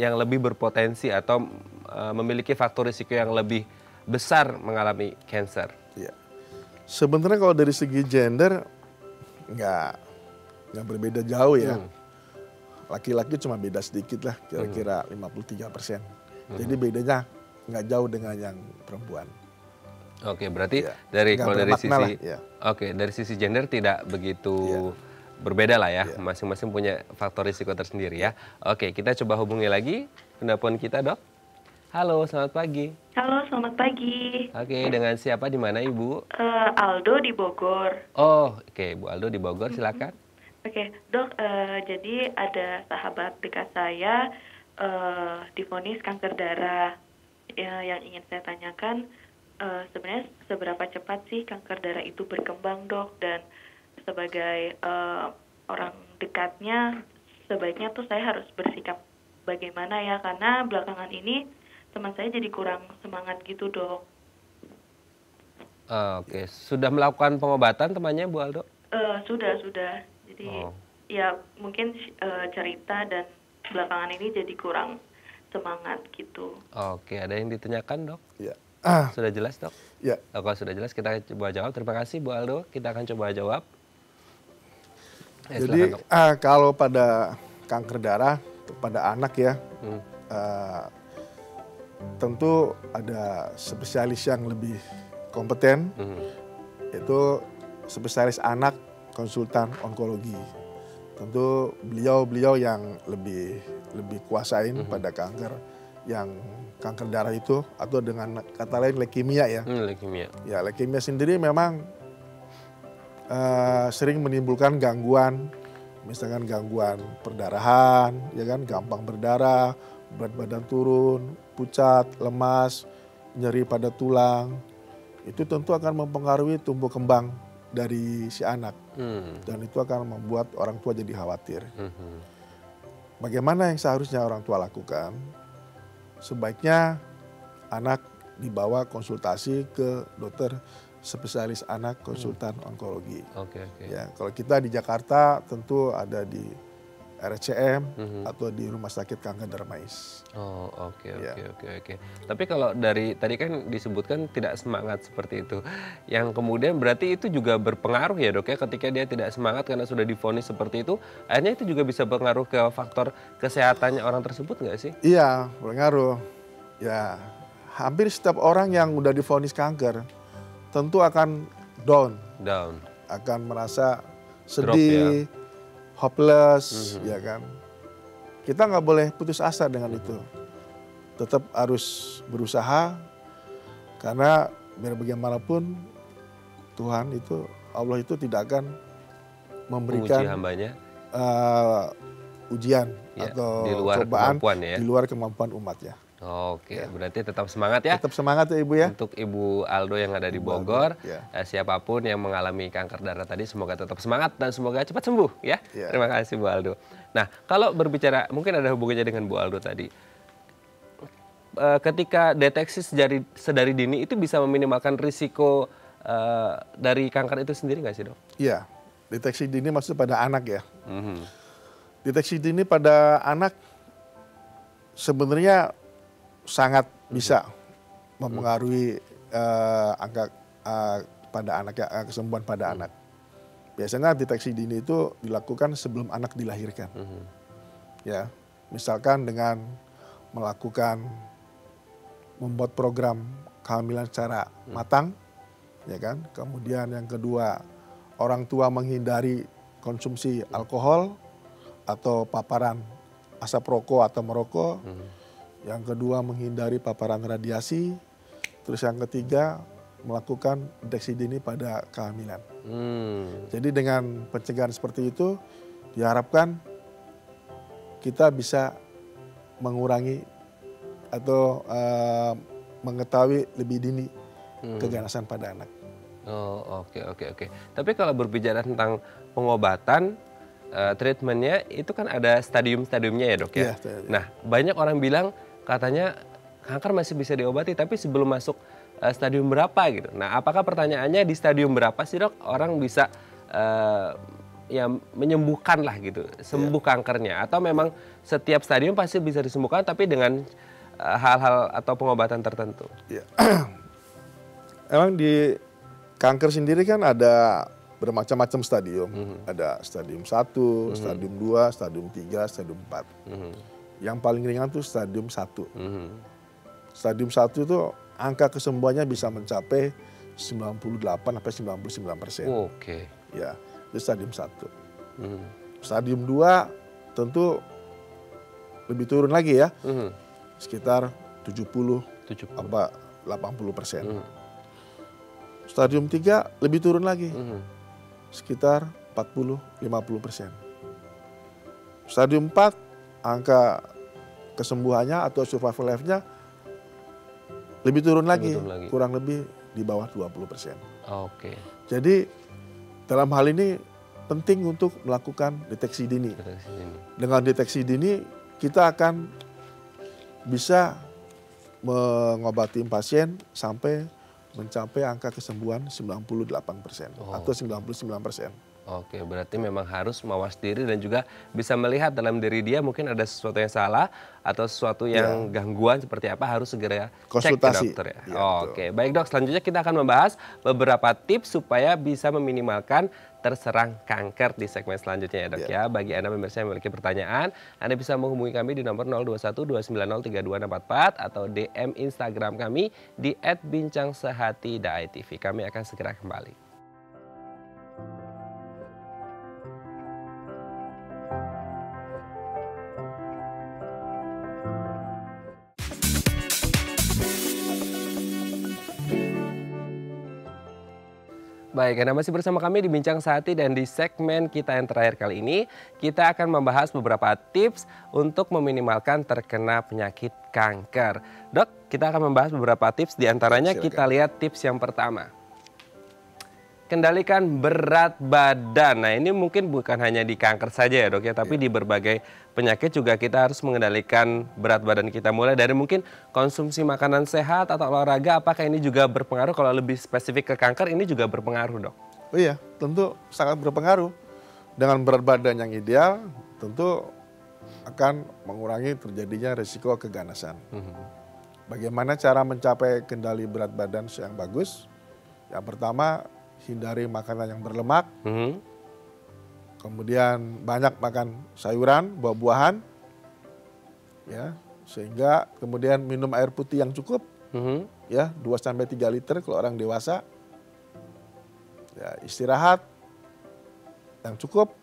yang lebih berpotensi atau memiliki faktor risiko yang lebih besar mengalami kanker? Iya. Sebenarnya kalau dari segi gender nggak berbeda jauh ya. Laki-laki cuma beda sedikit lah, kira-kira 53%. Jadi bedanya nggak jauh dengan yang perempuan. Oke, berarti Ya, kalau dari sisi lah, ya. dari sisi gender tidak begitu berbeda lah ya. Masing-masing punya faktor risiko tersendiri ya. Oke, kita coba hubungi lagi penelpon kita, Dok. Halo, selamat pagi. Halo, selamat pagi. Oke, dengan siapa di mana, Ibu? Aldo di Bogor. Oh, oke, Bu Aldo di Bogor, silakan. Oke, Dok, jadi ada sahabat dekat saya divonis kanker darah. ya, yang ingin saya tanyakan, sebenarnya seberapa cepat sih kanker darah itu berkembang, Dok? Dan sebagai orang dekatnya, sebaiknya tuh saya harus bersikap bagaimana ya? Karena belakangan ini teman saya jadi kurang semangat gitu, Dok. Oke, sudah melakukan pengobatan temannya Bu Aldo? Sudah. Jadi Oh. ya mungkin cerita dan belakangan ini jadi kurang semangat gitu. Oke, ada yang ditanyakan dok? Ya. Sudah jelas dok? Ya. Oh, kalau sudah jelas kita coba jawab. Terima kasih Bu Aldo, kita akan coba jawab. Ya, Jadi silakan, Dok. kalau pada kanker darah pada anak ya, tentu ada spesialis yang lebih kompeten, yaitu spesialis anak konsultan onkologi. Tentu beliau yang lebih kuasain pada kanker darah itu, atau dengan kata lain leukemia ya. Leukemia. Ya, leukemia sendiri memang sering menimbulkan gangguan, misalkan gangguan perdarahan, ya kan, gampang berdarah, berat badan turun, pucat, lemas, nyeri pada tulang. Itu tentu akan mempengaruhi tumbuh kembang dari si anak, dan itu akan membuat orang tua jadi khawatir. Bagaimana yang seharusnya orang tua lakukan? Sebaiknya anak dibawa konsultasi ke dokter spesialis anak konsultan onkologi. Oke. Ya, kalau kita di Jakarta tentu ada di RCM atau di Rumah Sakit Kanker Darmais. Oh, oke. Ya. Tapi kalau dari tadi kan disebutkan tidak semangat seperti itu. Yang kemudian berarti itu juga berpengaruh ya dok ya, ketika dia tidak semangat karena sudah divonis seperti itu, akhirnya itu juga bisa berpengaruh ke faktor kesehatannya orang tersebut nggak sih? Iya, berpengaruh. Ya, hampir setiap orang yang udah divonis kanker tentu akan down, akan merasa sedih, hopeless, ya kan. Kita nggak boleh putus asa dengan itu. Tetap harus berusaha, karena biar bagaimanapun Tuhan itu, Allah itu tidak akan memberikan menguji hambanya, ujian ya, atau di luar cobaan kemampuan ya. Di luar kemampuan umatnya. Oke, berarti tetap semangat ya. Tetap semangat ya Ibu ya. Untuk Ibu Aldo yang ada di Bogor, ya. Siapapun yang mengalami kanker darah tadi, semoga tetap semangat dan semoga cepat sembuh ya. Ya. Terima kasih Bu Aldo. Nah, kalau berbicara, mungkin ada hubungannya dengan Bu Aldo tadi. Ketika deteksi sedari dini itu bisa meminimalkan risiko dari kanker itu sendiri nggak sih dok? Iya, deteksi dini maksud pada anak ya. Deteksi dini pada anak sebenarnya sangat bisa mempengaruhi angka pada anak ya, kesembuhan pada anak. Biasanya deteksi dini itu dilakukan sebelum anak dilahirkan. Ya, misalkan dengan membuat program kehamilan secara matang, ya kan. Kemudian yang kedua, orang tua menghindari konsumsi alkohol atau paparan asap rokok atau merokok. Yang kedua, menghindari paparan radiasi. Terus yang ketiga, melakukan deteksi dini pada kehamilan. Jadi dengan pencegahan seperti itu, diharapkan kita bisa mengurangi atau mengetahui lebih dini keganasan pada anak. Oh, oke. Tapi kalau berbicara tentang pengobatan, treatmentnya itu kan ada stadium-stadiumnya ya dok ya? Iya. Nah, banyak orang bilang katanya kanker masih bisa diobati, tapi sebelum masuk stadium berapa gitu. Nah, apakah pertanyaannya di stadium berapa sih dok orang bisa ya menyembuhkan lah gitu, sembuh kankernya? Atau memang setiap stadium pasti bisa disembuhkan tapi dengan hal-hal atau pengobatan tertentu? Ya. Emang di kanker sendiri kan ada bermacam-macam stadium. Ada stadium 1, stadium 2, stadium 3, stadium 4. Yang paling ringan itu stadium 1. Stadium 1 itu angka kesembuhannya bisa mencapai 98-99%. Oke. Ya, itu stadium 1. Stadium 2 tentu lebih turun lagi ya. Sekitar 70 apa 80%. Stadium 3 lebih turun lagi. Sekitar 40-50%. Stadium 4 angka kesembuhannya atau survival life-nya lebih turun lagi, turun lagi. kurang lebih di bawah 20%. Oke. Jadi dalam hal ini penting untuk melakukan deteksi dini. Deteksi dini. Dengan deteksi dini kita akan bisa mengobati pasien sampai mencapai angka kesembuhan 98% atau 99%. Oke, berarti memang harus mawas diri dan juga bisa melihat dalam diri dia mungkin ada sesuatu yang salah atau sesuatu yang gangguan seperti apa, harus segera cek ke konsultasi. dokter ya. Iya, Oke, baik dok, selanjutnya kita akan membahas beberapa tips supaya bisa meminimalkan terserang kanker di segmen selanjutnya ya dok ya. Bagi Anda pemirsa yang memiliki pertanyaan, Anda bisa menghubungi kami di nomor 0212903244 atau DM Instagram kami di @bincangsehati.itv. Kami akan segera kembali. Baik, Anda masih bersama kami di Bincang Sehati dan di segmen kita yang terakhir kali ini kita akan membahas beberapa tips untuk meminimalkan terkena penyakit kanker. Dok, kita akan membahas beberapa tips, diantaranya kita lihat tips yang pertama. Kendalikan berat badan. Nah, ini mungkin bukan hanya di kanker saja ya dok ya, tapi di berbagai penyakit juga kita harus mengendalikan berat badan kita. Mulai dari mungkin konsumsi makanan sehat atau olahraga, apakah ini juga berpengaruh? Kalau lebih spesifik ke kanker, ini juga berpengaruh dok? Oh iya, tentu sangat berpengaruh. Dengan berat badan yang ideal, tentu akan mengurangi terjadinya risiko keganasan. Bagaimana cara mencapai kendali berat badan yang bagus? Yang pertama, hindari makanan yang berlemak, kemudian banyak makan sayuran, buah-buahan, ya, sehingga kemudian minum air putih yang cukup, ya 2-3 liter kalau orang dewasa, ya, istirahat yang cukup,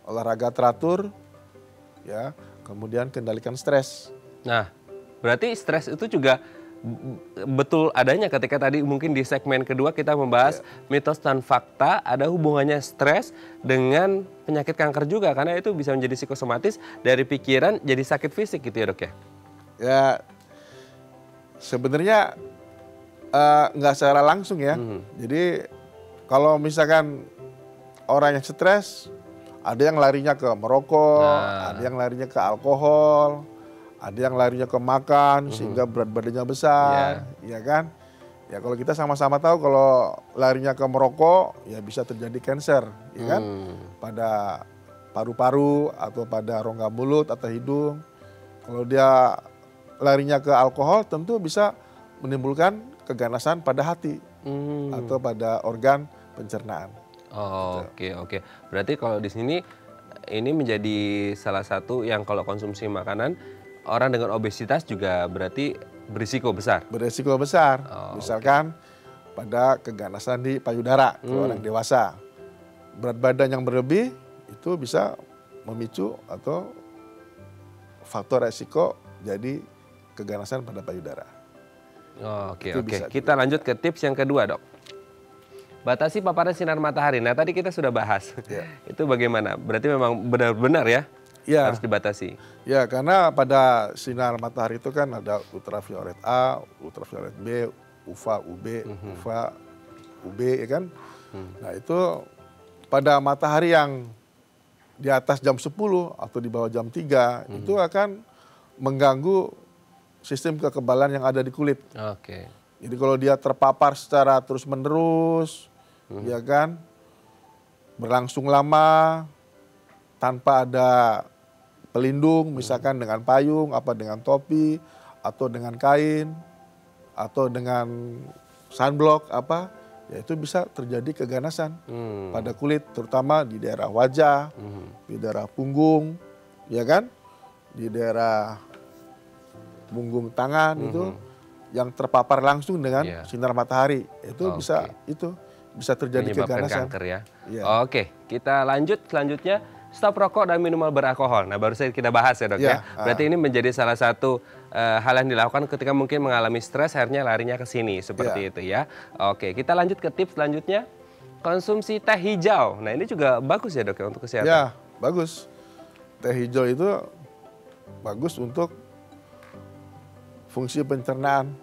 olahraga teratur, ya, kemudian kendalikan stres. Nah, berarti stres itu juga betul adanya ketika tadi mungkin di segmen kedua kita membahas mitos dan fakta, ada hubungannya stres dengan penyakit kanker juga karena itu bisa menjadi psikosomatis dari pikiran jadi sakit fisik gitu ya dok ya? Ya sebenarnya nggak secara langsung ya. Jadi kalau misalkan orang yang stres, ada yang larinya ke merokok, ada yang larinya ke alkohol, ada yang larinya ke makan sehingga berat badannya besar, ya kan? Ya kalau kita sama-sama tahu kalau larinya ke merokok ya bisa terjadi kanker, ya kan? Pada paru-paru atau pada rongga mulut atau hidung. Kalau dia larinya ke alkohol tentu bisa menimbulkan keganasan pada hati atau pada organ pencernaan. Oke. Berarti kalau di sini ini menjadi salah satu yang kalau konsumsi makanan orang dengan obesitas juga berarti berisiko besar. Berisiko besar. Misalkan pada keganasan di payudara kalau orang dewasa. Berat badan yang berlebih itu bisa memicu atau faktor resiko jadi keganasan pada payudara. Oke. Kita lanjut ke tips yang kedua, dok. Batasi paparan sinar matahari. Nah, tadi kita sudah bahas. Itu bagaimana? Berarti memang benar-benar ya? Harus dibatasi. Ya, karena pada sinar matahari itu kan ada ultraviolet A, ultraviolet B, UVA, UB, UVA, UB, ya kan? Nah, itu pada matahari yang di atas jam 10 atau di bawah jam 3 itu akan mengganggu sistem kekebalan yang ada di kulit. Jadi kalau dia terpapar secara terus-menerus, ya kan, berlangsung lama tanpa ada pelindung, misalkan dengan payung, apa dengan topi, atau dengan kain, atau dengan sunblock, apa, ya itu bisa terjadi keganasan pada kulit, terutama di daerah wajah, di daerah punggung, ya kan, di daerah punggung tangan itu yang terpapar langsung dengan sinar matahari, itu bisa terjadi keganasan. Kanker ya. Oke, kita lanjut selanjutnya. Stop rokok dan minuman beralkohol. Nah, baru saja kita bahas ya dok ya. Berarti ini menjadi salah satu hal yang dilakukan ketika mungkin mengalami stres, akhirnya larinya ke sini seperti itu ya. Oke, kita lanjut ke tips selanjutnya. Konsumsi teh hijau. Nah, ini juga bagus ya dok ya untuk kesehatan. Ya, bagus. Teh hijau itu bagus untuk fungsi pencernaan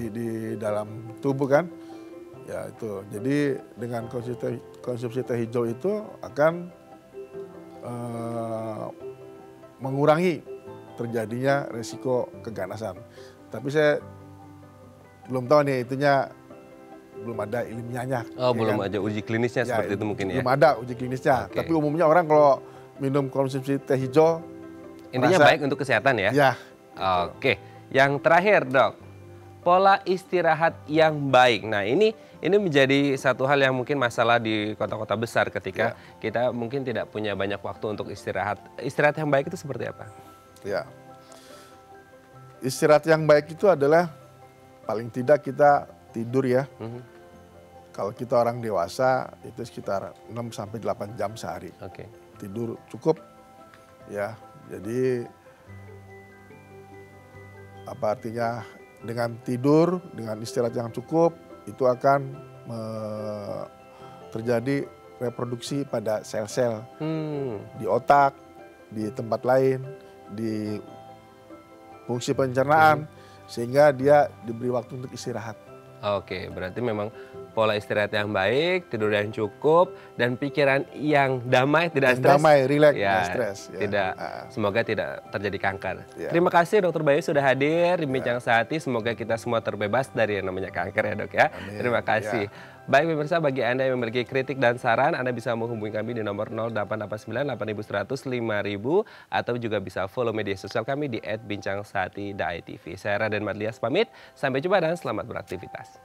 di dalam tubuh kan. Ya itu. Jadi dengan konsumsi teh hijau itu akan mengurangi terjadinya resiko keganasan. Tapi saya belum tahu nih itunya, belum ada ilmiahnya. Oh, ya belum kan? aja uji klinisnya Ya, seperti itu mungkin ya. belum ada uji klinisnya. Oke. Tapi umumnya orang kalau minum konsumsi teh hijau Intinya merasa- baik untuk kesehatan ya. Ya. Oke, yang terakhir dok, pola istirahat yang baik. Nah ini menjadi satu hal yang mungkin masalah di kota-kota besar ketika kita mungkin tidak punya banyak waktu untuk istirahat. Istirahat yang baik itu seperti apa? Ya. Istirahat yang baik itu adalah paling tidak kita tidur ya. Kalau kita orang dewasa itu sekitar 6 sampai 8 jam sehari. Oke. Tidur cukup ya. Jadi apa artinya dengan tidur, dengan istirahat yang cukup itu akan terjadi reproduksi pada sel-sel di otak, di tempat lain, di fungsi pencernaan, sehingga dia diberi waktu untuk istirahat. Oke, berarti memang pola istirahat yang baik, tidur yang cukup, dan pikiran yang damai, tidak Yang stres. damai, rileks, Ya, tidak stres. Ya. tidak, semoga tidak terjadi kanker. Ya. Terima kasih Dr. Bayu sudah hadir di Bincang Sehati. Semoga kita semua terbebas dari yang namanya kanker ya dok ya. Amin. Terima kasih. Baik pemirsa, bagi Anda yang memiliki kritik dan saran, Anda bisa menghubungi kami di nomor 0889 8100 5000 atau juga bisa follow media sosial kami di @bincangsehati.id. Saya Raden Madlias pamit, sampai jumpa dan selamat beraktivitas.